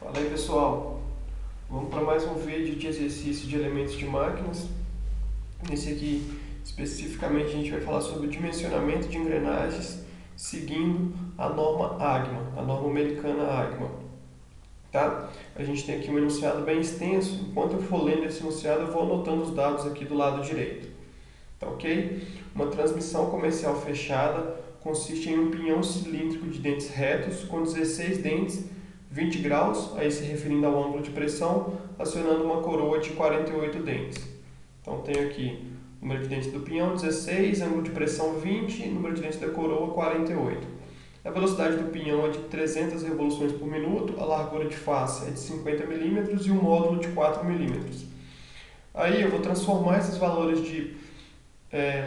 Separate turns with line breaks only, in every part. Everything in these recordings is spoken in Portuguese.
Fala aí, pessoal, vamos para mais um vídeo de exercício de elementos de máquinas. Nesse aqui, especificamente, a gente vai falar sobre o dimensionamento de engrenagens seguindo a norma AGMA, a norma americana AGMA. Tá? A gente tem aqui um enunciado bem extenso. Enquanto eu for lendo esse enunciado, eu vou anotando os dados aqui do lado direito. Tá ok? Uma transmissão comercial fechada consiste em um pinhão cilíndrico de dentes retos com 16 dentes, 20 graus, aí se referindo ao ângulo de pressão, acionando uma coroa de 48 dentes. Então tenho aqui o número de dentes do pinhão 16, ângulo de pressão 20, número de dentes da coroa 48. A velocidade do pinhão é de 300 revoluções por minuto, a largura de face é de 50 mm e o módulo de 4 mm. Aí eu vou transformar esses valores de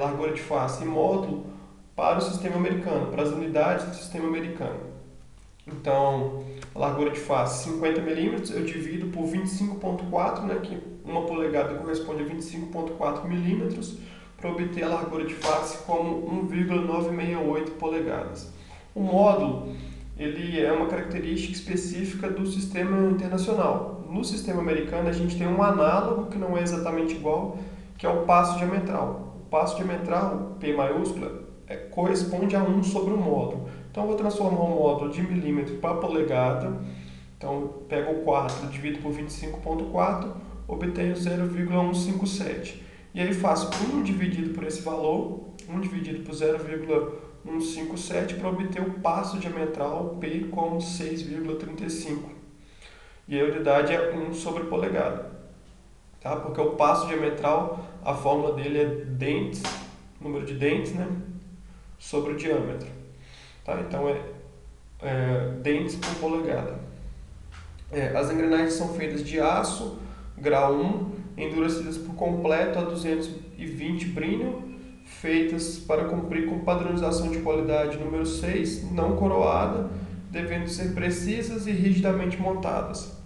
largura de face e módulo para o sistema americano, para as unidades do sistema americano. Então, a largura de face 50 mm eu divido por 25,4, né, que uma polegada corresponde a 25,4 mm, para obter a largura de face como 1,968 polegadas. O módulo ele é uma característica específica do sistema internacional. No sistema americano, a gente tem um análogo que não é exatamente igual, que é o passo diametral. O passo diametral, P maiúscula, corresponde a 1 sobre o módulo. Então, eu vou transformar o módulo de milímetro para polegada. Então, eu pego o 4, divido por 25,4, obtenho 0,157. E aí faço 1 dividido por esse valor, 1 dividido por 0,157 para obter o passo diametral P como 6,35. E a unidade é 1 sobre polegada. Tá? Porque o passo diametral, a fórmula dele é dentes, número de dentes, né, sobre o diâmetro. Tá? Então dentes por polegada. As engrenagens são feitas de aço, grau 1, endurecidas por completo a 220 brinho, feitas para cumprir com padronização de qualidade número 6, não coroada, devendo ser precisas e rigidamente montadas.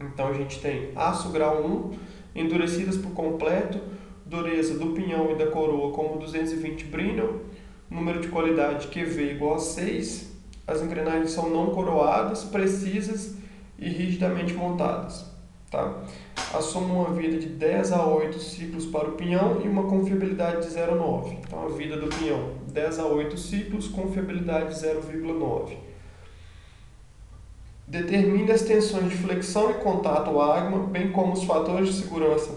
Então a gente tem aço grau 1, endurecidas por completo, dureza do pinhão e da coroa como 220 brinho, número de qualidade QV igual a 6, as engrenagens são não coroadas, precisas e rigidamente montadas. Tá? Assumam uma vida de 10 a 8 ciclos para o pinhão e uma confiabilidade de 0,9. Então a vida do pinhão 10 a 8 ciclos, confiabilidade de 0,9. Determine as tensões de flexão e contato AGMA, bem como os fatores de segurança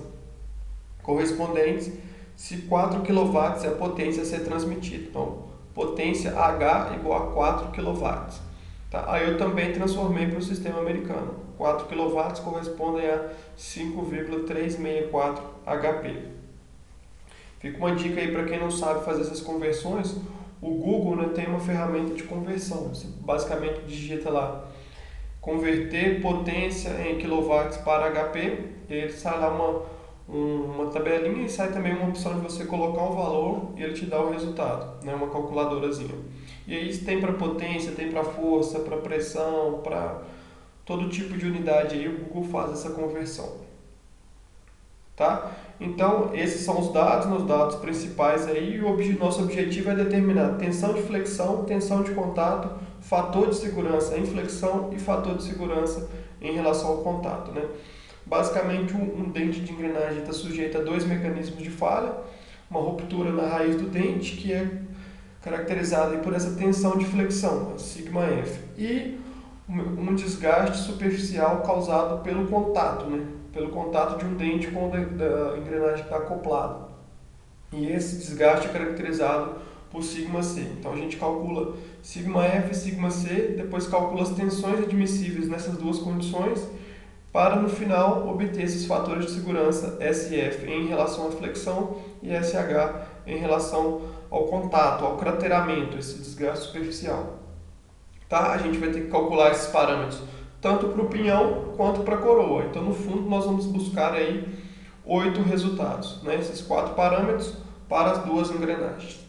correspondentes se 4 kW é a potência a ser transmitida. Então, potência H igual a 4 kW. Tá? Aí eu também transformei para o sistema americano. 4 kW correspondem a 5,364 HP. Fica uma dica aí para quem não sabe fazer essas conversões. O Google, né, tem uma ferramenta de conversão. Você basicamente digita lá converter potência em quilowatts para HP, e ele sai lá uma tabelinha e sai também uma opção de você colocar um valor e ele te dá o resultado, né? Uma calculadorazinha. E aí tem para potência, tem para força, para pressão, para todo tipo de unidade aí o Google faz essa conversão. Tá? Então esses são os dados principais aí, e o nosso objetivo é determinar tensão de flexão, tensão de contato, fator de segurança em flexão e fator de segurança em relação ao contato, né? Basicamente, um dente de engrenagem está sujeito a 2 mecanismos de falha, uma ruptura na raiz do dente, que é caracterizada por essa tensão de flexão, a σF, e um desgaste superficial causado pelo contato, né? Pelo contato de um dente com a engrenagem que está acoplada. E esse desgaste é caracterizado por σc. Então a gente calcula σf e σc, depois calcula as tensões admissíveis nessas duas condições, para no final obter esses fatores de segurança SF em relação à flexão e SH em relação ao contato, ao crateramento, esse desgaste superficial. Tá? A gente vai ter que calcular esses parâmetros tanto para o pinhão quanto para a coroa. Então, no fundo, nós vamos buscar aí 8 resultados, né? Esses 4 parâmetros para as duas engrenagens.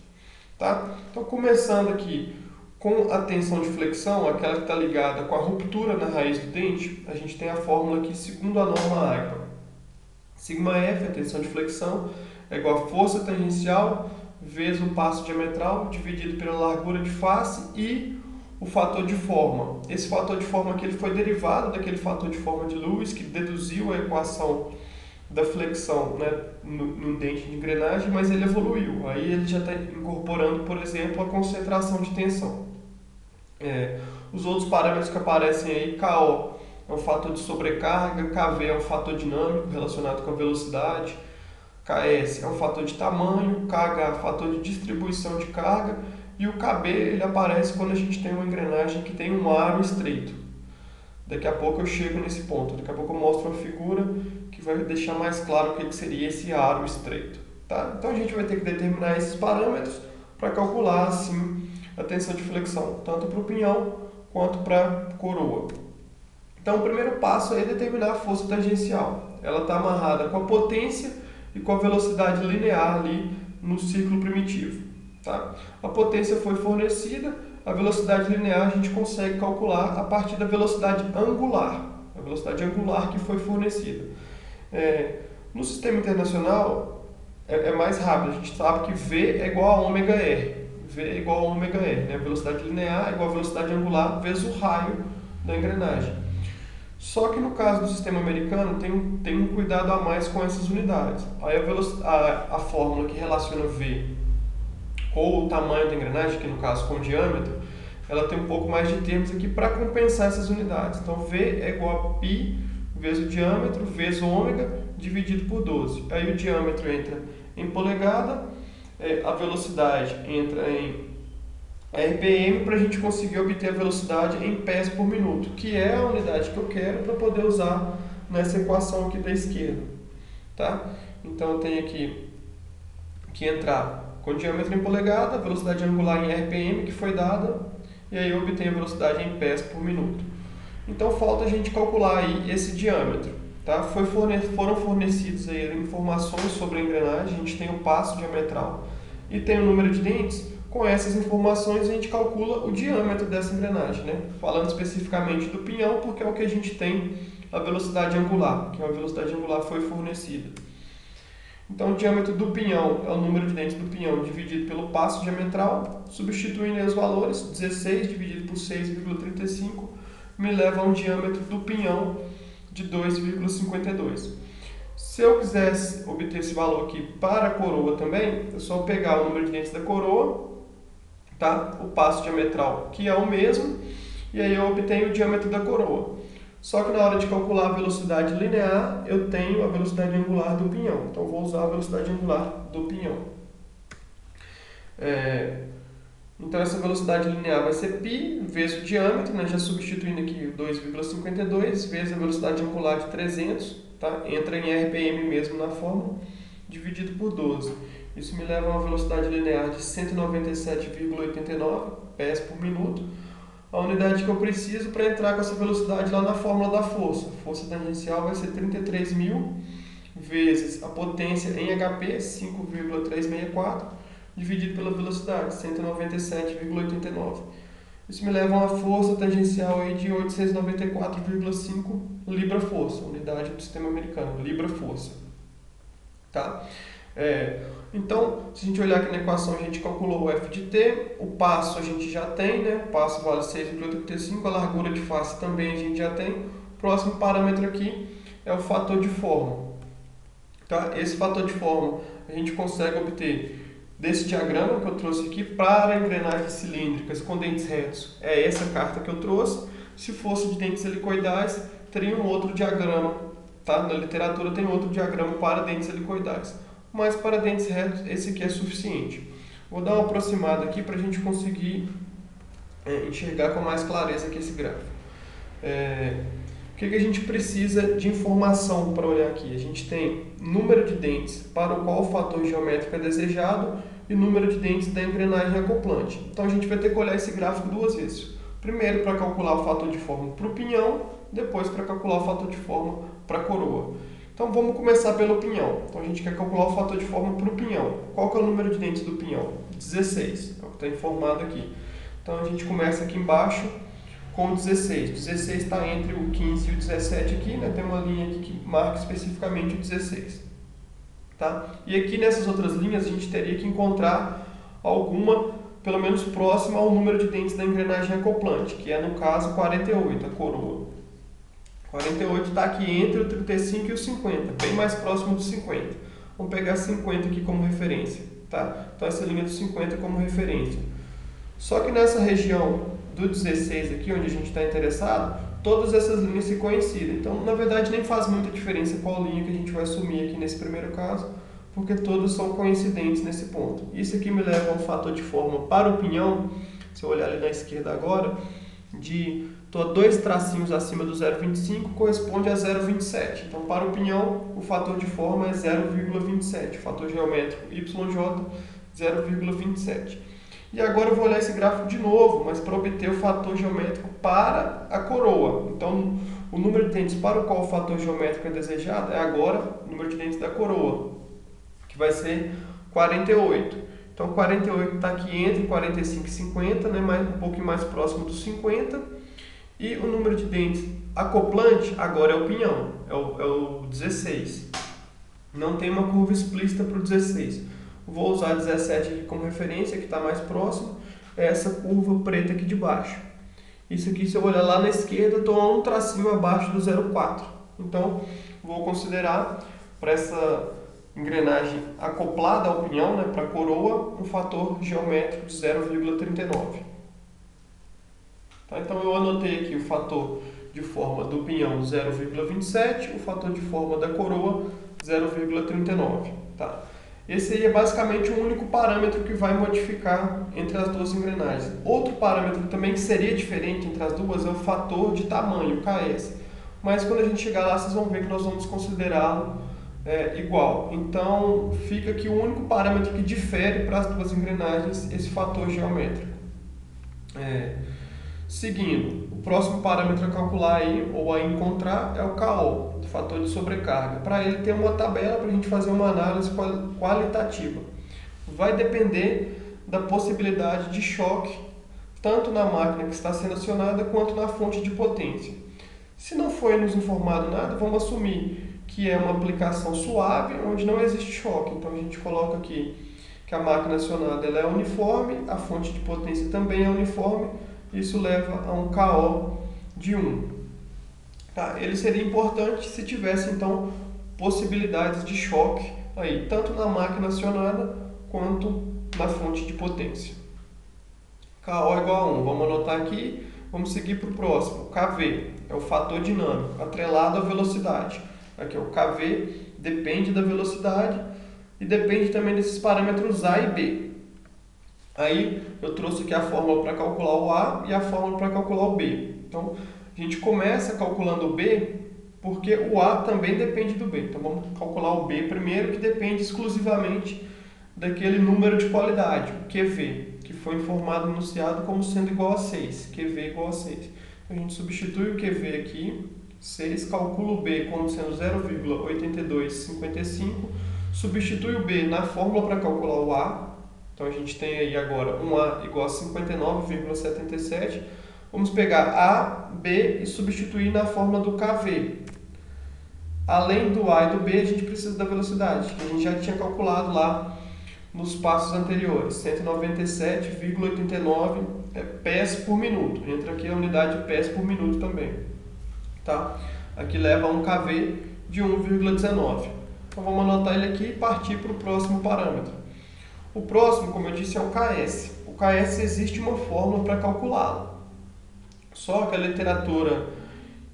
Tá? Então, começando aqui com a tensão de flexão, aquela que está ligada com a ruptura na raiz do dente, a gente tem a fórmula aqui segundo a norma AGMA. Σf, a tensão de flexão, é igual a força tangencial vezes o passo diametral dividido pela largura de face e o fator de forma. Esse fator de forma aqui ele foi derivado daquele fator de forma de Lewis, que deduziu a equação da flexão, né, no dente de engrenagem, mas ele evoluiu. Aí ele já está incorporando, por exemplo, a concentração de tensão. Os outros parâmetros que aparecem aí, KO é um fator de sobrecarga, KV é um fator dinâmico relacionado com a velocidade, KS é um fator de tamanho, KH é um fator de distribuição de carga, e o KB ele aparece quando a gente tem uma engrenagem que tem um aro estreito. Daqui a pouco eu chego nesse ponto, daqui a pouco eu mostro uma figura que vai deixar mais claro o que seria esse aro estreito. Tá? Então a gente vai ter que determinar esses parâmetros para calcular assim a tensão de flexão, tanto para o pinhão quanto para a coroa. Então o primeiro passo é determinar a força tangencial. Ela está amarrada com a potência e com a velocidade linear ali no ciclo primitivo. Tá? A potência foi fornecida, a velocidade linear a gente consegue calcular a partir da velocidade angular, a velocidade angular que foi fornecida. No sistema internacional é mais rápido, a gente sabe que V é igual a ômega R. V é igual a ômega R, né? A velocidade linear é igual a velocidade angular vezes o raio da engrenagem. Só que no caso do sistema americano tem um cuidado a mais com essas unidades. Aí a fórmula que relaciona V com o tamanho da engrenagem, que no caso com o diâmetro, ela tem um pouco mais de termos aqui para compensar essas unidades. Então V é igual a π vezes o diâmetro vezes o ômega dividido por 12. Aí o diâmetro entra em polegada, a velocidade entra em RPM para a gente conseguir obter a velocidade em pés por minuto, que é a unidade que eu quero para poder usar nessa equação aqui da esquerda. Tá? Então eu tenho aqui que entrar com diâmetro em polegada, velocidade angular em RPM que foi dada, e aí eu obtenho a velocidade em pés por minuto. Então falta a gente calcular aí esse diâmetro. Tá? Foram fornecidas aí informações sobre a engrenagem, a gente tem o passo diametral e tem o número de dentes. Com essas informações a gente calcula o diâmetro dessa engrenagem, né? Falando especificamente do pinhão, porque é o que a gente tem a velocidade angular, que a velocidade angular foi fornecida. Então o diâmetro do pinhão é o número de dentes do pinhão dividido pelo passo diametral, substituindo os valores, 16 dividido por 6,35 me leva a um diâmetro do pinhão de 2,52. Se eu quisesse obter esse valor aqui para a coroa também, é só pegar o número de dentes da coroa, tá? O passo diametral, que é o mesmo, e aí eu obtenho o diâmetro da coroa. Só que na hora de calcular a velocidade linear, eu tenho a velocidade angular do pinhão. Então vou usar a velocidade angular do pinhão. Então essa velocidade linear vai ser π vezes o diâmetro, né? Já substituindo aqui 2,52 vezes a velocidade angular de 300, tá? Entra em RPM mesmo na fórmula, dividido por 12. Isso me leva a uma velocidade linear de 197,89 pés por minuto. A unidade que eu preciso para entrar com essa velocidade lá na fórmula da força. A força tangencial vai ser 33.000 vezes a potência em HP, 5,364, dividido pela velocidade, 197,89. Isso me leva a uma força tangencial aí de 894,5 libra-força, unidade do sistema americano, libra-força. Tá? Então, se a gente olhar aqui na equação, a gente calculou o F de T, o passo a gente já tem, né? O passo vale 6,35, a largura de face também a gente já tem. O próximo parâmetro aqui é o fator de forma. Tá? Esse fator de forma a gente consegue obter desse diagrama que eu trouxe aqui para engrenagens cilíndricas com dentes retos. É essa carta que eu trouxe. Se fosse de dentes helicoidais, teria um outro diagrama. Tá? Na literatura tem outro diagrama para dentes helicoidais. Mas para dentes retos, esse aqui é suficiente. Vou dar uma aproximada aqui para a gente conseguir enxergar com mais clareza aqui esse gráfico. O que a gente precisa de informação para olhar aqui? A gente tem número de dentes para o qual o fator geométrico é desejado e número de dentes da engrenagem acoplante. Então a gente vai ter que olhar esse gráfico duas vezes. Primeiro para calcular o fator de forma para o pinhão, depois para calcular o fator de forma para a coroa. Então vamos começar pelo pinhão. Então a gente quer calcular o fator de forma para o pinhão. Qual que é o número de dentes do pinhão? 16, é o que está informado aqui. Então a gente começa aqui embaixo com o 16. 16 está entre o 15 e o 17 aqui, né? Tem uma linha aqui que marca especificamente o 16. Tá? E aqui nessas outras linhas a gente teria que encontrar alguma pelo menos próximo ao número de dentes da engrenagem acoplante, que é no caso 48, a coroa. 48 está aqui entre o 35 e o 50, bem mais próximo do 50. Vamos pegar 50 aqui como referência, tá? Então essa linha do 50 como referência. Só que nessa região do 16 aqui, onde a gente está interessado, todas essas linhas se coincidem. Então, na verdade, nem faz muita diferença qual linha que a gente vai assumir aqui nesse primeiro caso, porque todas são coincidentes nesse ponto. Isso aqui me leva a um fator de forma para o pinhão, se eu olhar ali na esquerda agora, estou a 2 tracinhos acima do 0,25, corresponde a 0,27. Então, para o pinhão, o fator de forma é 0,27, o fator geométrico YJ 0,27. E agora eu vou olhar esse gráfico de novo, mas para obter o fator geométrico para a coroa. Então, o número de dentes para o qual o fator geométrico é desejado é agora o número de dentes da coroa, que vai ser 48. Então, 48 está aqui entre 45 e 50, né, um pouquinho mais próximo dos 50. E o número de dentes acoplante agora é o pinhão, é o 16. Não tem uma curva explícita para o 16. Vou usar 17 aqui como referência, que está mais próximo, é essa curva preta aqui de baixo. Isso aqui, se eu olhar lá na esquerda, estou a um tracinho abaixo do 0,4. Então, vou considerar para essa engrenagem acoplada ao pinhão, né, para a coroa, um fator geométrico de 0,39. Tá? Então, eu anotei aqui o fator de forma do pinhão 0,27, o fator de forma da coroa 0,39. Tá? Esse aí é basicamente o único parâmetro que vai modificar entre as duas engrenagens. Outro parâmetro também que seria diferente entre as duas é o fator de tamanho, o KS. Mas quando a gente chegar lá, vocês vão ver que nós vamos considerá-lo igual. Então, fica aqui o único parâmetro que difere para as duas engrenagens, esse fator geométrico. Seguindo, o próximo parâmetro a calcular aí, ou a encontrar, é o KO, o fator de sobrecarga. Para ele ter uma tabela para a gente fazer uma análise qualitativa. Vai depender da possibilidade de choque, tanto na máquina que está sendo acionada, quanto na fonte de potência. Se não foi nos informado nada, vamos assumir que é uma aplicação suave, onde não existe choque. Então a gente coloca aqui que a máquina acionada ela é uniforme, a fonte de potência também é uniforme. Isso leva a um KO de 1. Tá? Ele seria importante se tivesse, então, possibilidades de choque, aí, tanto na máquina acionada quanto na fonte de potência. KO é igual a 1. Vamos anotar aqui, vamos seguir para o próximo. KV é o fator dinâmico, atrelado à velocidade. Aqui, o KV depende da velocidade e depende também desses parâmetros A e B. Aí eu trouxe aqui a fórmula para calcular o A e a fórmula para calcular o B. Então, a gente começa calculando o B porque o A também depende do B. Então, vamos calcular o B primeiro, que depende exclusivamente daquele número de qualidade, o QV, que foi informado no enunciado como sendo igual a 6, QV igual a 6. Então, a gente substitui o QV aqui, 6, calcula o B como sendo 0,8255, substitui o B na fórmula para calcular o A. Então, a gente tem aí agora um A igual a 59,77. Vamos pegar A, B e substituir na fórmula do KV. Além do A e do B, a gente precisa da velocidade, que a gente já tinha calculado lá nos passos anteriores. 197,89 pés por minuto. Entra aqui a unidade de pés por minuto também. Tá? Aqui leva a um KV de 1,19. Então, vamos anotar ele aqui e partir para o próximo parâmetro. O próximo, como eu disse, é o KS. O KS existe uma fórmula para calculá-lo. Só que a literatura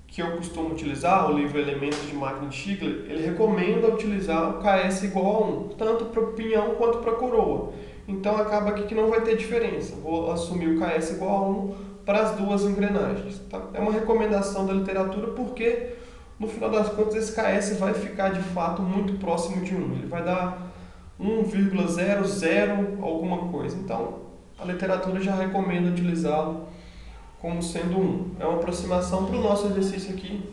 que eu costumo utilizar, o livro Elementos de Máquina de Stigler, ele recomenda utilizar o KS igual a 1, tanto para o pinhão quanto para a coroa. Então acaba aqui que não vai ter diferença. Vou assumir o KS igual a 1 para as duas engrenagens. Tá? É uma recomendação da literatura porque, no final das contas, esse KS vai ficar de fato muito próximo de 1. Ele vai dar 1,00 alguma coisa. Então, a literatura já recomenda utilizá-lo como sendo 1. É uma aproximação para o nosso exercício aqui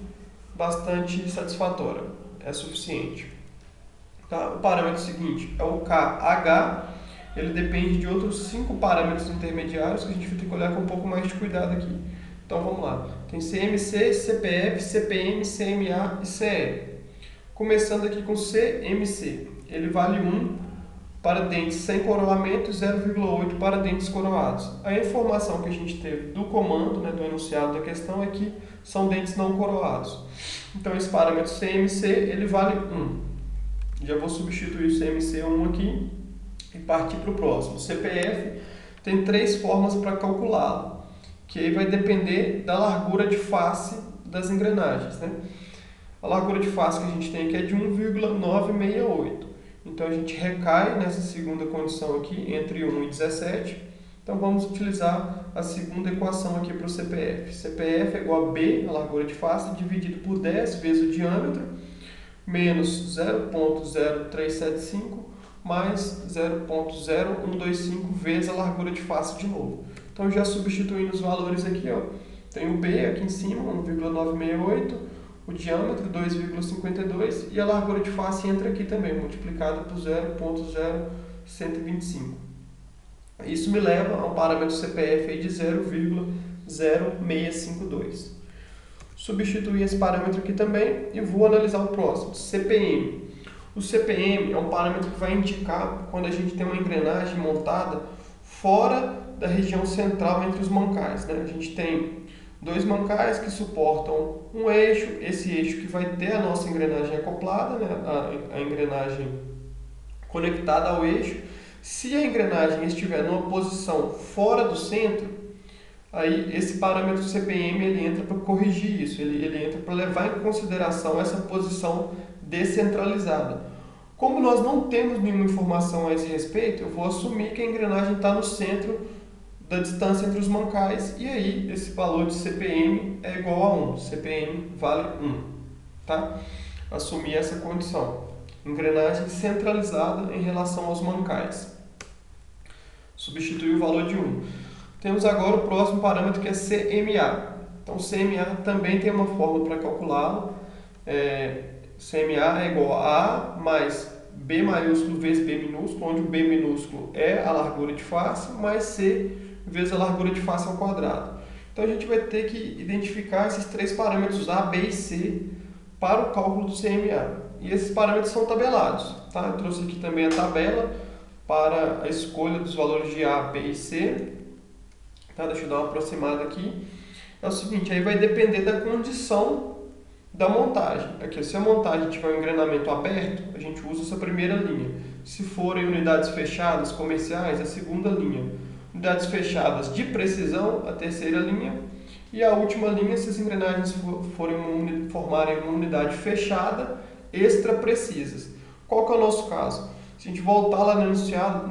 bastante satisfatória. É suficiente. Tá? O parâmetro seguinte é o KH. Ele depende de outros 5 parâmetros intermediários que a gente vai ter que olhar com um pouco mais de cuidado aqui. Então, vamos lá. Tem CMC, CPF, CPM, CMA e CE. Começando aqui com CMC. Ele vale 1 para dentes sem coroamento e 0,8 para dentes coroados. A informação que a gente teve do comando, né, do enunciado da questão, é que são dentes não coroados. Então esse parâmetro CMC ele vale 1. Já vou substituir o CMC1 aqui e partir para o próximo. O CPF tem 3 formas para calculá-lo, que aí vai depender da largura de face das engrenagens, né? A largura de face que a gente tem aqui é de 1,968. Então a gente recai nessa segunda condição aqui, entre 1 e 17. Então vamos utilizar a segunda equação aqui para o CPF. CPF é igual a B, a largura de face, dividido por 10 vezes o diâmetro, menos 0,0375, mais 0,0125 vezes a largura de face de novo. Então já substituindo os valores aqui, ó, tem o B aqui em cima, 1,968, o diâmetro 2,52 e a largura de face entra aqui também, multiplicado por 0,0125. Isso me leva a um parâmetro CPF aí de 0,0652. Substituir esse parâmetro aqui também e vou analisar o próximo, CPM. O CPM é um parâmetro que vai indicar quando a gente tem uma engrenagem montada fora da região central entre os mancais, né? A gente tem 2 mancais que suportam um eixo, esse eixo que vai ter a nossa engrenagem acoplada, né? a engrenagem conectada ao eixo. Se a engrenagem estiver numa posição fora do centro, aí esse parâmetro CPM ele entra para corrigir isso, ele entra para levar em consideração essa posição descentralizada. Como nós não temos nenhuma informação a esse respeito, eu vou assumir que a engrenagem está no centro da distância entre os mancais e aí esse valor de CPM é igual a 1. CPM vale 1. Tá? Assumir essa condição. Engrenagem centralizada em relação aos mancais. Substituir o valor de 1. Temos agora o próximo parâmetro que é CMA. Então CMA também tem uma fórmula para calculá-lo. CMA é igual a mais B maiúsculo vezes B minúsculo, onde o B minúsculo é a largura de face, mais C vezes a largura de face ao quadrado. Então a gente vai ter que identificar esses 3 parâmetros A, B e C para o cálculo do CMA. E esses parâmetros são tabelados. Tá? Eu trouxe aqui também a tabela para a escolha dos valores de A, B e C. Tá? Deixa eu dar uma aproximada aqui. É o seguinte, aí vai depender da condição da montagem. Aqui, se a montagem tiver um engrenamento aberto, a gente usa essa primeira linha. Se forem unidades fechadas, comerciais, a segunda linha. Unidades fechadas de precisão, a terceira linha. E a última linha, se as engrenagens formarem uma unidade fechada, extra precisas. Qual que é o nosso caso? Se a gente voltar lá no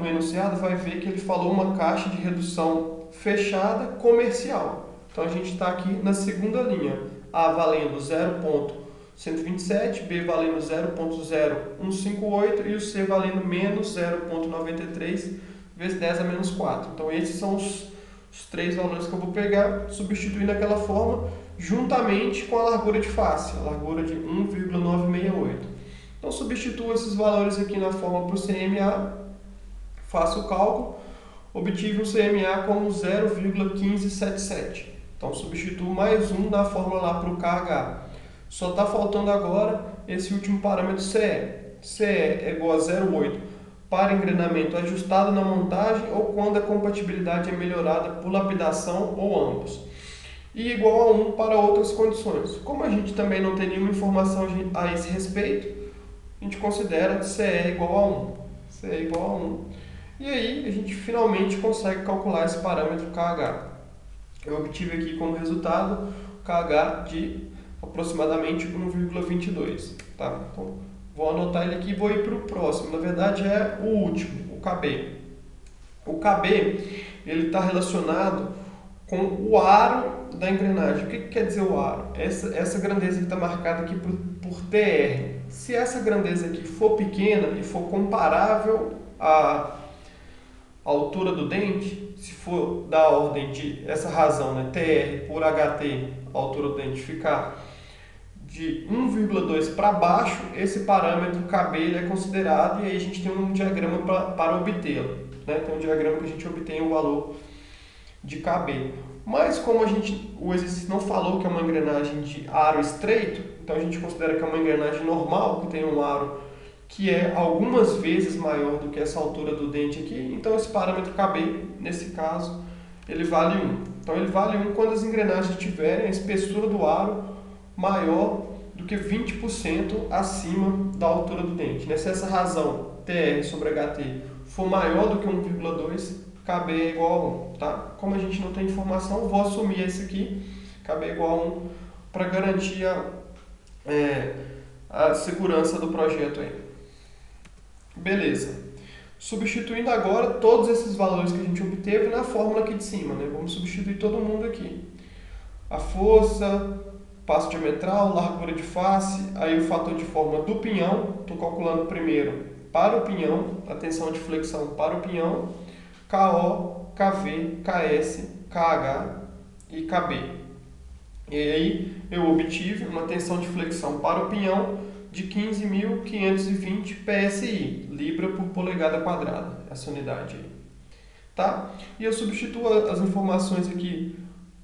enunciado, vai ver que ele falou uma caixa de redução fechada comercial. Então a gente está aqui na segunda linha. A valendo 0,127, B valendo 0,0158 e o C valendo menos 0,93 vezes 10 a menos 4. Então esses são os 3 valores que eu vou pegar, substituir naquela forma, juntamente com a largura de face, a largura de 1,968. Então substituo esses valores aqui na forma para o CMA, faço o cálculo, obtive um CMA como 0,1577. Então substituo mais 1 na fórmula lá para o KH. Só está faltando agora esse último parâmetro CE. CE é igual a 0,8 para engrenamento ajustado na montagem ou quando a compatibilidade é melhorada por lapidação ou ambos. E igual a 1 para outras condições. Como a gente também não tem nenhuma informação a esse respeito, a gente considera CE igual a 1. CE igual a 1. E aí a gente finalmente consegue calcular esse parâmetro KH. Eu obtive aqui como resultado o KH de aproximadamente 1,22. Tá? Então, vou anotar ele aqui e vou ir para o próximo. Na verdade, é o último, o KB. O KB está relacionado com o aro da engrenagem. O que quer dizer o aro? Essa grandeza que está marcada aqui por TR. Se essa grandeza aqui for pequena e for comparável à altura do dente, se for da ordem de essa razão, né, TR por HT, a altura do dente ficar de 1,2 para baixo, esse parâmetro KB ele é considerado e aí a gente tem um diagrama para obtê-lo. Né? Tem um diagrama que a gente obtém o valor de KB. Mas como o exercício não falou que é uma engrenagem de aro estreito, então a gente considera que é uma engrenagem normal, que tem um aro que é algumas vezes maior do que essa altura do dente aqui, então esse parâmetro KB, nesse caso, ele vale 1. Então ele vale 1 quando as engrenagens tiverem a espessura do aro maior do que 20% acima da altura do dente. Se essa razão TR sobre HT for maior do que 1,2, KB é igual a 1. Tá? Como a gente não tem informação, vou assumir esse aqui, KB é igual a 1, para garantir a segurança do projeto aí. Beleza. Substituindo agora todos esses valores que a gente obteve na fórmula aqui de cima, né? Vamos substituir todo mundo aqui. A força, passo diametral, largura de face, aí o fator de forma do pinhão, estou calculando primeiro para o pinhão, a tensão de flexão para o pinhão, KO, KV, KS, KH e KB. E aí eu obtive uma tensão de flexão para o pinhão de 15.520 PSI, libra por polegada quadrada, essa unidade aí. Tá? E eu substituo as informações aqui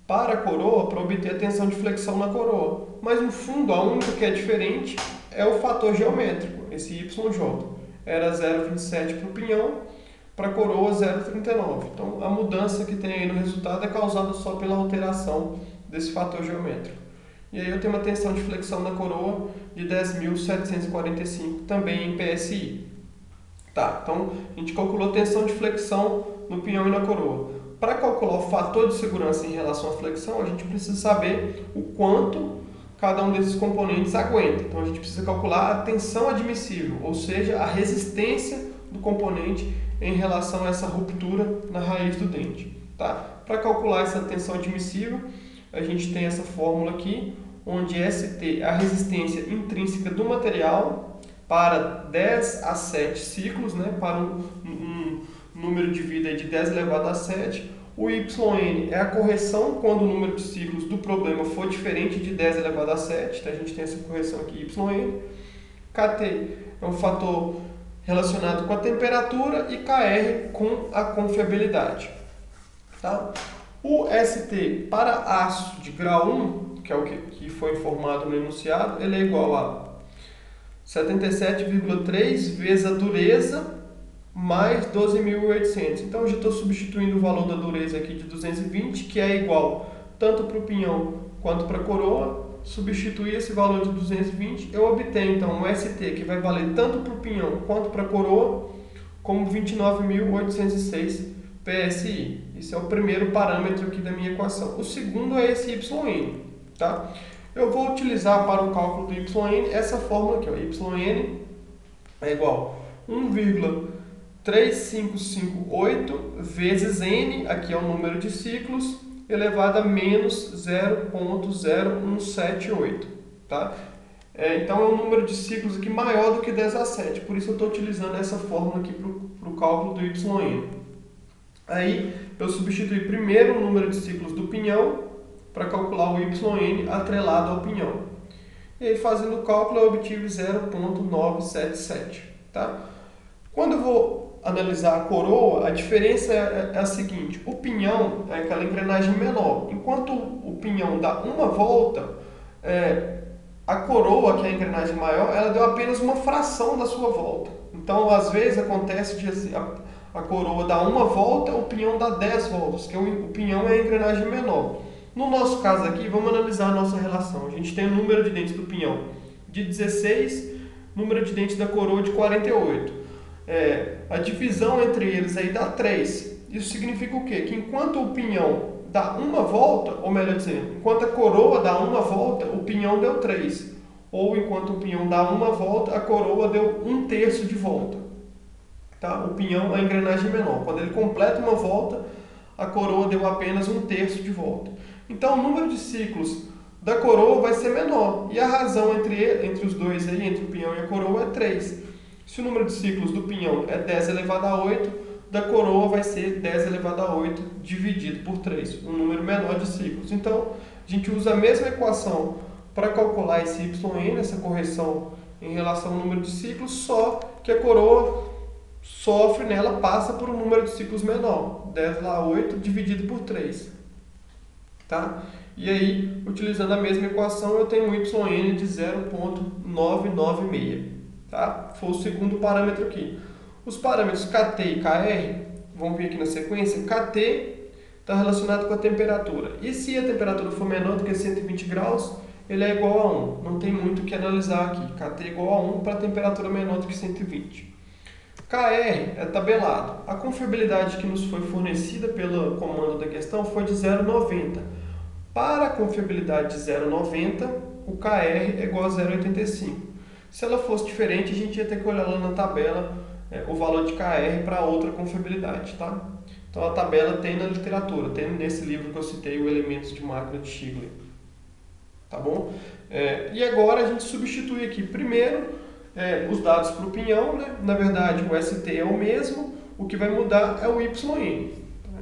para a coroa para obter a tensão de flexão na coroa. Mas no fundo, a única que é diferente é o fator geométrico, esse YJ. Era 0,27 para o pinhão, para a coroa 0,39. Então a mudança que tem aí no resultado é causada só pela alteração desse fator geométrico. E aí eu tenho uma tensão de flexão na coroa de 10.745, também em PSI. Tá, então a gente calculou tensão de flexão no pinhão e na coroa. Para calcular o fator de segurança em relação à flexão, a gente precisa saber o quanto cada um desses componentes aguenta. Então a gente precisa calcular a tensão admissível, ou seja, a resistência do componente em relação a essa ruptura na raiz do dente. Tá? Para calcular essa tensão admissível, a gente tem essa fórmula aqui, onde ST é a resistência intrínseca do material para 10 a 7 ciclos, né, para um número de vida de 10 elevado a 7. O YN é a correção quando o número de ciclos do problema for diferente de 10 elevado a 7, então a gente tem essa correção aqui, YN. KT é um fator relacionado com a temperatura e KR com a confiabilidade. Tá? O ST para aço de grau 1, que é o que foi informado no enunciado, ele é igual a 77,3 vezes a dureza mais 12.800. Então, eu já estou substituindo o valor da dureza aqui de 220, que é igual tanto para o pinhão quanto para a coroa. Substituir esse valor de 220, eu obtenho então um ST que vai valer tanto para o pinhão quanto para a coroa, como 29.806 PSI. Esse é o primeiro parâmetro aqui da minha equação. O segundo é esse YN. Tá? Eu vou utilizar para o cálculo do YN essa fórmula aqui. Ó. YN é igual a 1,3558 vezes N, aqui é o número de ciclos, elevado a menos 0,0178. Tá? Então é um número de ciclos aqui maior do que 10 a 7. Por isso eu estou utilizando essa fórmula aqui para o cálculo do YN. Aí eu substituí primeiro o número de ciclos do pinhão para calcular o YN atrelado ao pinhão. E aí fazendo o cálculo eu obtive 0,977. Tá? Quando eu vou analisar a coroa, a diferença é a seguinte: o pinhão é aquela engrenagem menor. Enquanto o pinhão dá uma volta, a coroa, que é a engrenagem maior, ela deu apenas uma fração da sua volta. Então às vezes acontece de a coroa dá uma volta, o pinhão dá 10 voltas, que o pinhão é a engrenagem menor. No nosso caso aqui, vamos analisar a nossa relação. A gente tem o número de dentes do pinhão de 16, número de dentes da coroa de 48. A divisão entre eles aí dá 3. Isso significa o quê? Que enquanto o pinhão dá uma volta, ou melhor dizendo, enquanto a coroa dá uma volta, o pinhão deu 3. Ou enquanto o pinhão dá uma volta, a coroa deu 1/3 de volta. Tá? O pinhão é a engrenagem menor. Quando ele completa uma volta, a coroa deu apenas 1/3 de volta. Então o número de ciclos da coroa vai ser menor. E a razão entre os dois, aí, entre o pinhão e a coroa, é 3. Se o número de ciclos do pinhão é 10 elevado a 8, da coroa vai ser 10 elevado a 8 dividido por 3, um número menor de ciclos. Então a gente usa a mesma equação para calcular esse YN, essa correção em relação ao número de ciclos, só que a coroa sofre, né, ela passa por um número de ciclos menor, 10 a 8 dividido por 3. Tá? E aí, utilizando a mesma equação, eu tenho um YN de 0,996. tá? Foi o segundo parâmetro aqui. Os parâmetros KT e KR, vamos vir aqui na sequência, KT está relacionado com a temperatura. E se a temperatura for menor do que 120 graus, ele é igual a 1. Não tem muito o que analisar aqui. KT é igual a 1 para a temperatura menor do que 120. KR é tabelado. A confiabilidade que nos foi fornecida pelo comando da questão foi de 0,90. Para a confiabilidade de 0,90, o KR é igual a 0,85. Se ela fosse diferente, a gente ia ter que olhar lá na tabela o valor de KR para outra confiabilidade, tá? Então a tabela tem na literatura, tem nesse livro que eu citei, o Elementos de Máquina de Stigler. Tá bom? E agora a gente substitui aqui primeiro os dados para o pinhão, né? Na verdade o ST é o mesmo, o que vai mudar é o YN.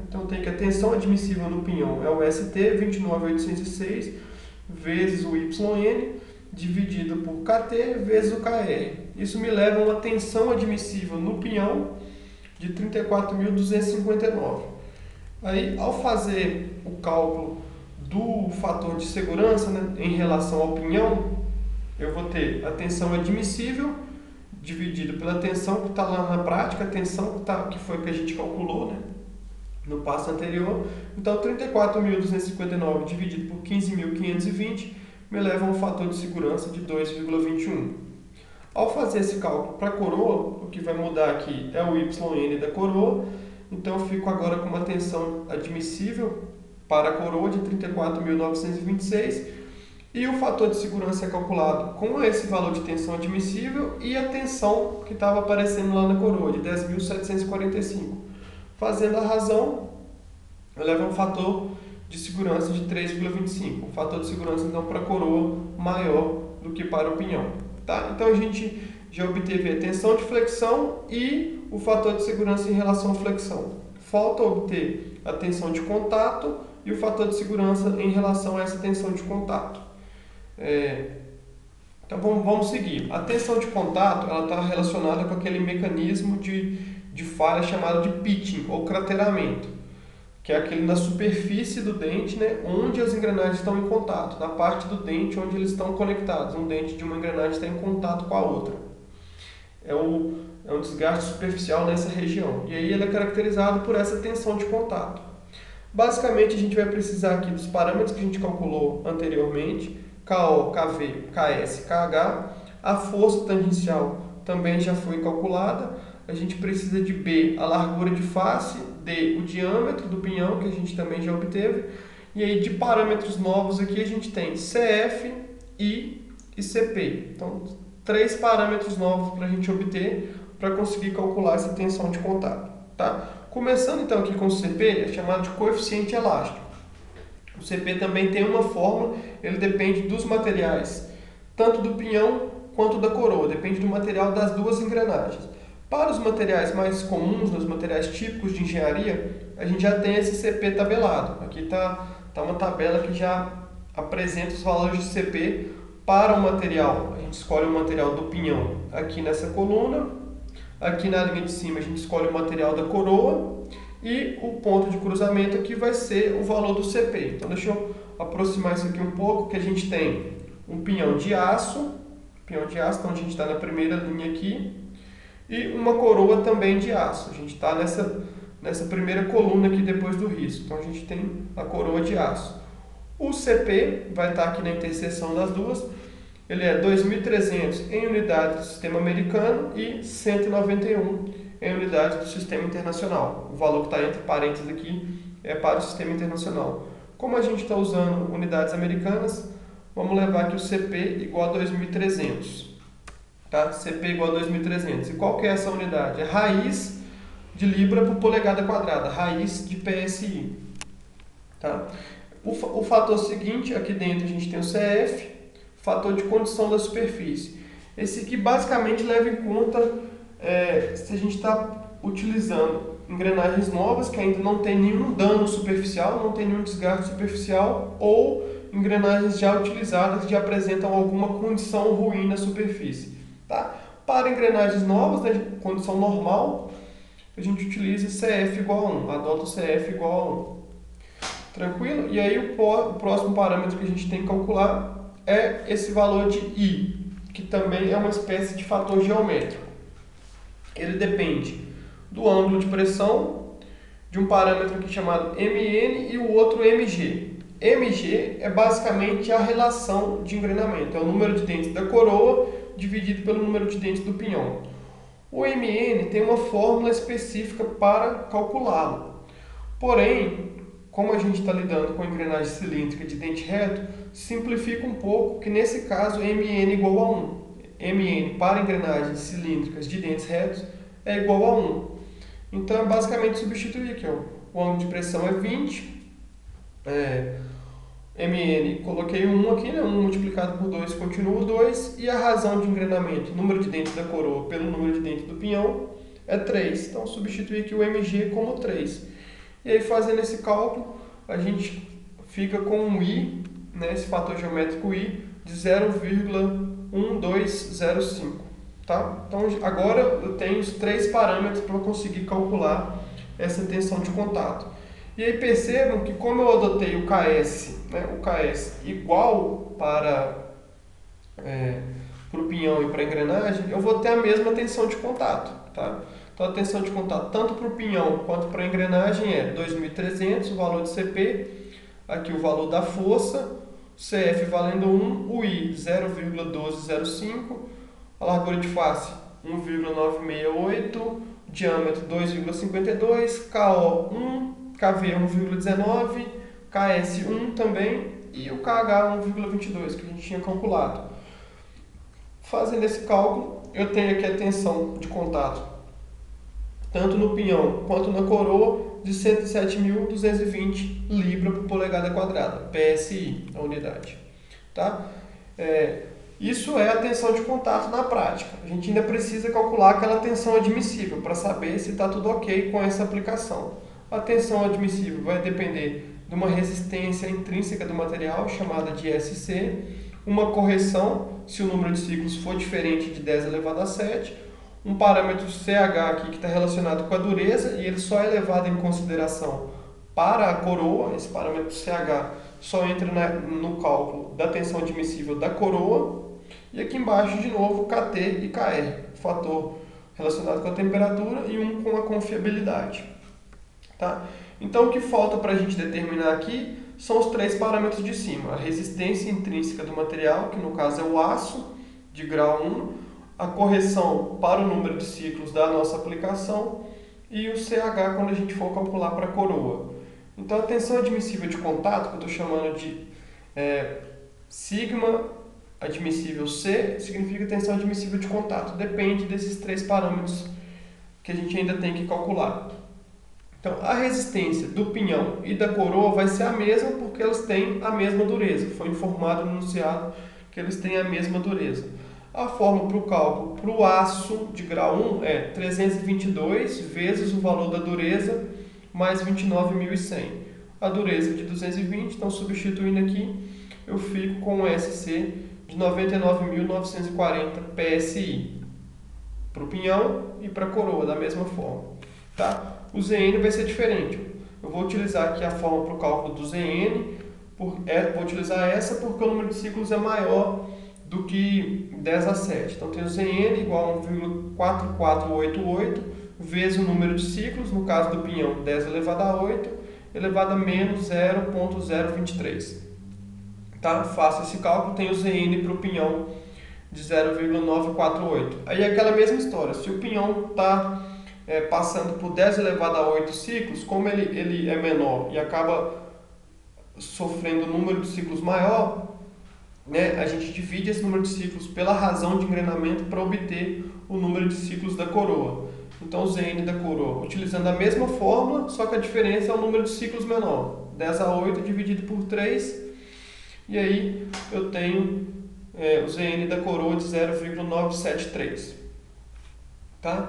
Então tem que a tensão admissível no pinhão é o ST 29.806 vezes o YN dividido por KT vezes o KR. Isso me leva a uma tensão admissível no pinhão de 34.259. Aí, ao fazer o cálculo do fator de segurança, né, em relação ao pinhão, eu vou ter a tensão admissível dividido pela tensão que está lá na prática, a tensão que foi que a gente calculou, né, no passo anterior. Então, 34.259 dividido por 15.520 me leva a um fator de segurança de 2,21. Ao fazer esse cálculo para a coroa, o que vai mudar aqui é o YN da coroa. Então, eu fico agora com uma tensão admissível para a coroa de 34.926 e o fator de segurança é calculado com esse valor de tensão admissível e a tensão que estava aparecendo lá na coroa, de 10.745. Fazendo a razão, eu levo um fator de segurança de 3,25. Um fator de segurança, então, para a coroa maior do que para o pinhão. Tá? Então, a gente já obteve a tensão de flexão e o fator de segurança em relação à flexão. Falta obter a tensão de contato e o fator de segurança em relação a essa tensão de contato. Então, vamos seguir. A tensão de contato está relacionada com aquele mecanismo de falha chamado de pitching, ou crateramento, que é aquele na superfície do dente, né, onde as engrenagens estão em contato, na parte do dente onde eles estão conectados. Um dente de uma engrenagem está em contato com a outra. É um desgaste superficial nessa região. E aí ele é caracterizado por essa tensão de contato. Basicamente, a gente vai precisar aqui dos parâmetros que a gente calculou anteriormente, KO, KV, KS, KH. A força tangencial também já foi calculada. A gente precisa de B, a largura de face, D, o diâmetro do pinhão, que a gente também já obteve. E aí, de parâmetros novos aqui, a gente tem CF, I e CP. Então, 3 parâmetros novos para a gente obter para conseguir calcular essa tensão de contato. Tá? Começando então aqui com o CP, é chamado de coeficiente elástico. O CP também tem uma fórmula, ele depende dos materiais, tanto do pinhão quanto da coroa, depende do material das duas engrenagens. Para os materiais mais comuns, os materiais típicos de engenharia, a gente já tem esse CP tabelado. Aqui está uma tabela que já apresenta os valores de CP para o material. A gente escolhe o material do pinhão aqui nessa coluna, aqui na linha de cima a gente escolhe o material da coroa e o ponto de cruzamento aqui vai ser o valor do CP. Então deixa eu aproximar isso aqui um pouco, que a gente tem um pinhão de aço, então a gente está na primeira linha aqui, e uma coroa também de aço. A gente está nessa primeira coluna aqui depois do risco. Então a gente tem a coroa de aço. O CP vai estar aqui na interseção das duas. Ele é 2.300 em unidade do sistema americano e 191 em unidade do sistema internacional. O valor que está entre parênteses aqui é para o sistema internacional. Como a gente está usando unidades americanas, vamos levar aqui o CP igual a 2.300. Tá? CP igual a 2.300. E qual que é essa unidade? É raiz de libra por polegada quadrada, raiz de PSI. Tá? O fator seguinte, aqui dentro a gente tem o CF, fator de condição da superfície. Esse aqui basicamente leva em conta se a gente está utilizando engrenagens novas que ainda não tem nenhum dano superficial, não tem nenhum desgaste superficial, ou engrenagens já utilizadas que já apresentam alguma condição ruim na superfície. Tá? Para engrenagens novas, né, de condição normal, a gente utiliza CF igual a 1, adota o CF igual a 1. Tranquilo? E aí o próximo parâmetro que a gente tem que calcular é esse valor de I, que também é uma espécie de fator geométrico. Ele depende do ângulo de pressão, de um parâmetro aqui chamado Mn e o outro Mg. Mg é basicamente a relação de engrenamento, é o número de dentes da coroa dividido pelo número de dentes do pinhão. O Mn tem uma fórmula específica para calculá-lo. Porém, como a gente está lidando com engrenagem cilíndrica de dente reto, simplifica um pouco que nesse caso Mn igual a 1. Mn para engrenagens cilíndricas de dentes retos é igual a 1. Então é basicamente substituir aqui, ó. O ângulo de pressão é 20. Mn, coloquei 1 aqui, né? 1 multiplicado por 2 continua 2. E a razão de engrenamento, número de dentes da coroa pelo número de dentes do pinhão, é 3. Então substituir aqui o Mg como 3. E aí fazendo esse cálculo, a gente fica com um I, né? Esse fator geométrico I, de 0,1205. Tá? Então agora eu tenho os 3 parâmetros para eu conseguir calcular essa tensão de contato. E aí percebam que como eu adotei o KS, né, o KS igual para o pinhão e para a engrenagem, eu vou ter a mesma tensão de contato. Tá? Então a tensão de contato tanto para o pinhão quanto para a engrenagem é 2.300, o valor de CP, aqui o valor da força, CF valendo 1, o I 0,1205, a largura de face 1,968, diâmetro 2,52, KO 1, KV 1,19, KS 1 também e o KH 1,22 que a gente tinha calculado. Fazendo esse cálculo, eu tenho aqui a tensão de contato tanto no pinhão quanto na coroa de 107.220 libras por polegada quadrada, PSI, a unidade. Tá? Isso é a tensão de contato na prática. A gente ainda precisa calcular aquela tensão admissível para saber se está tudo ok com essa aplicação. A tensão admissível vai depender de uma resistência intrínseca do material, chamada de SC, uma correção, se o número de ciclos for diferente de 10 elevado a 7, um parâmetro CH aqui que está relacionado com a dureza, e ele só é levado em consideração para a coroa. Esse parâmetro CH só entra no cálculo da tensão admissível da coroa. E aqui embaixo, de novo, KT e KR, fator relacionado com a temperatura e um com a confiabilidade. Tá? Então, o que falta para a gente determinar aqui são os 3 parâmetros de cima. A resistência intrínseca do material, que no caso é o aço, de grau 1, a correção para o número de ciclos da nossa aplicação e o CH quando a gente for calcular para a coroa. Então, a tensão admissível de contato, que eu estou chamando de sigma admissível C, significa tensão admissível de contato. Depende desses 3 parâmetros que a gente ainda tem que calcular. Então, a resistência do pinhão e da coroa vai ser a mesma porque elas têm a mesma dureza. Foi informado no enunciado que eles têm a mesma dureza. A fórmula para o cálculo para o aço de grau 1 é 322 vezes o valor da dureza mais 29.100. A dureza de 220, então substituindo aqui, eu fico com um SC de 99.940 PSI para o pinhão e para a coroa, da mesma forma. Tá? O ZN vai ser diferente. Eu vou utilizar aqui a fórmula para o cálculo do ZN, vou utilizar essa porque o número de ciclos é maior do que 10 a 7. Então, tem o ZN igual a 1,4488 vezes o número de ciclos, no caso do pinhão, 10 elevado a 8, elevado a menos 0,023. Tá? Faço esse cálculo, tem o ZN para o pinhão de 0,948. Aí é aquela mesma história, se o pinhão está passando por 10 elevado a 8 ciclos, como ele é menor e acaba sofrendo um número de ciclos maior, né, a gente divide esse número de ciclos pela razão de engrenamento para obter o número de ciclos da coroa. Então, o ZN da coroa, utilizando a mesma fórmula, só que a diferença é o número de ciclos menor. 10 a 8 dividido por 3, e aí eu tenho o ZN da coroa de 0,973. Tá?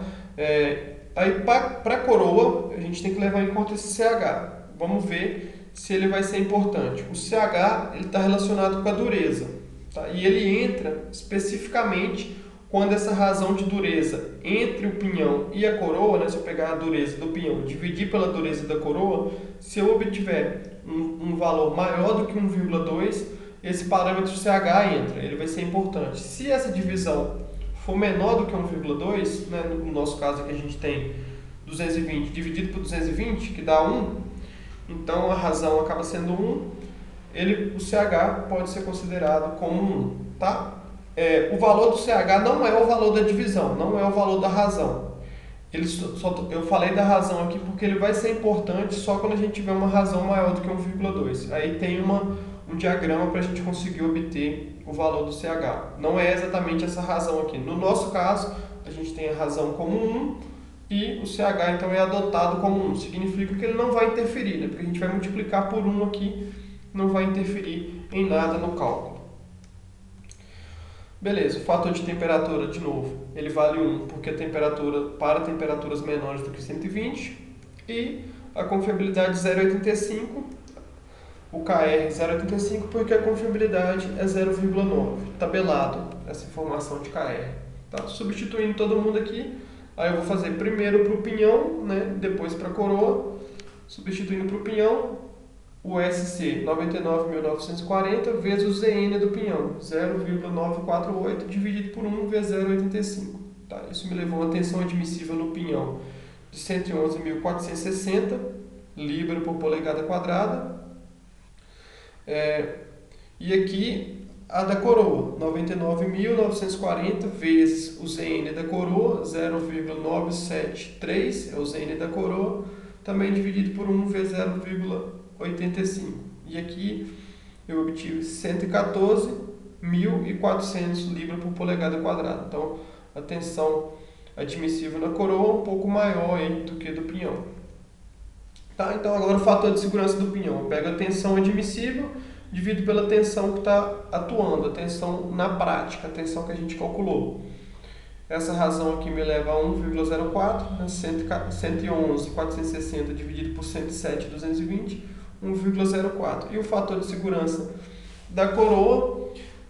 Aí, para a coroa, a gente tem que levar em conta esse CH. Vamos ver se ele vai ser importante. O CH está relacionado com a dureza. Tá? E ele entra especificamente quando essa razão de dureza entre o pinhão e a coroa, né, se eu pegar a dureza do pinhão e dividir pela dureza da coroa, se eu obtiver um valor maior do que 1,2, esse parâmetro CH entra, ele vai ser importante. Se essa divisão for menor do que 1,2, né, no nosso caso aqui a gente tem 220 dividido por 220, que dá 1, então a razão acaba sendo 1, o CH pode ser considerado como 1, tá? O valor do CH não é o valor da divisão, não é o valor da razão. Eu falei da razão aqui porque ele vai ser importante só quando a gente tiver uma razão maior do que 1,2. Aí tem um diagrama para a gente conseguir obter o valor do CH. Não é exatamente essa razão aqui. No nosso caso, a gente tem a razão como 1 e o CH então é adotado como 1. Significa que ele não vai interferir, né? Porque a gente vai multiplicar por 1 aqui, não vai interferir em nada no cálculo. Beleza, o fator de temperatura, de novo, ele vale 1 porque a temperatura para temperaturas menores do que 120 e a confiabilidade 0,85, o KR 0,85 porque a confiabilidade é 0,9, tabelado essa informação de KR. Tá? Substituindo todo mundo aqui, aí eu vou fazer primeiro para o pinhão, né? Depois para a coroa, substituindo para o pinhão, o SC 99.940 vezes o ZN do pinhão, 0,948 dividido por 1 vezes 0,85. Tá? Isso me levou a uma tensão admissível no pinhão de 111.460 libra por polegada quadrada. E aqui a da coroa, 99.940 vezes o ZN da coroa, 0,973 é o ZN da coroa, também dividido por 1 vezes 0,85. E aqui eu obtive 114.400 libras por polegada quadrada. Então, a tensão admissível na coroa é um pouco maior aí do que do pinhão. Tá? Então, agora o fator de segurança do pinhão. Eu pego a tensão admissível, divido pela tensão que está atuando, a tensão na prática, a tensão que a gente calculou. Essa razão aqui me leva a 1,04, né? 111.460 dividido por 107.220, 1,04. E o fator de segurança da coroa,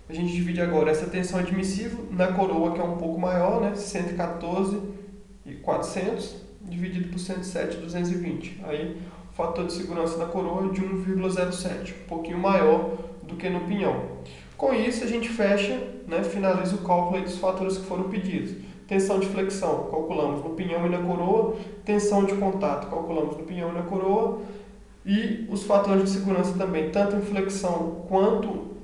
a gente divide agora essa tensão admissível na coroa, que é um pouco maior, né? 114.400 dividido por 107.220. Aí o fator de segurança da coroa é de 1,07, um pouquinho maior do que no pinhão. Com isso, a gente fecha, né, finaliza o cálculo aí dos fatores que foram pedidos. Tensão de flexão, calculamos no pinhão e na coroa. Tensão de contato, calculamos no pinhão e na coroa. E os fatores de segurança também, tanto em flexão quanto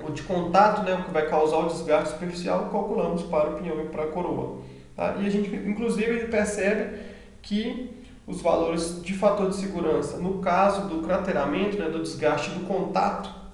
o de contato, né, o que vai causar o desgaste superficial, calculamos para o pinhão e para a coroa. Tá? E a gente, inclusive, percebe que os valores de fator de segurança, no caso do crateramento, né, do desgaste do contato,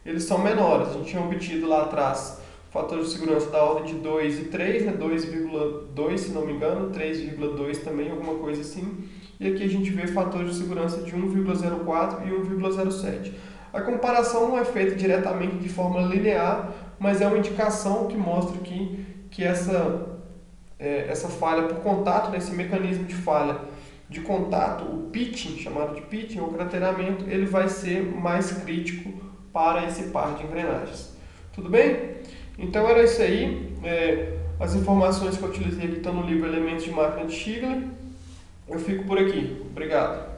eles são menores. A gente tinha obtido lá atrás fator de segurança da ordem de 2 e 3, né? 2,2 se não me engano, 3,2 também, alguma coisa assim. E aqui a gente vê fator de segurança de 1,04 e 1,07. A comparação não é feita diretamente de forma linear, mas é uma indicação que mostra que essa falha por contato, né? Esse mecanismo de falha de contato, o pitching, chamado de pitching, ou crateramento, ele vai ser mais crítico para esse par de engrenagens. Tudo bem? Então era isso aí. As informações que eu utilizei aqui estão no livro Elementos de Máquina de Stigler. Eu fico por aqui. Obrigado.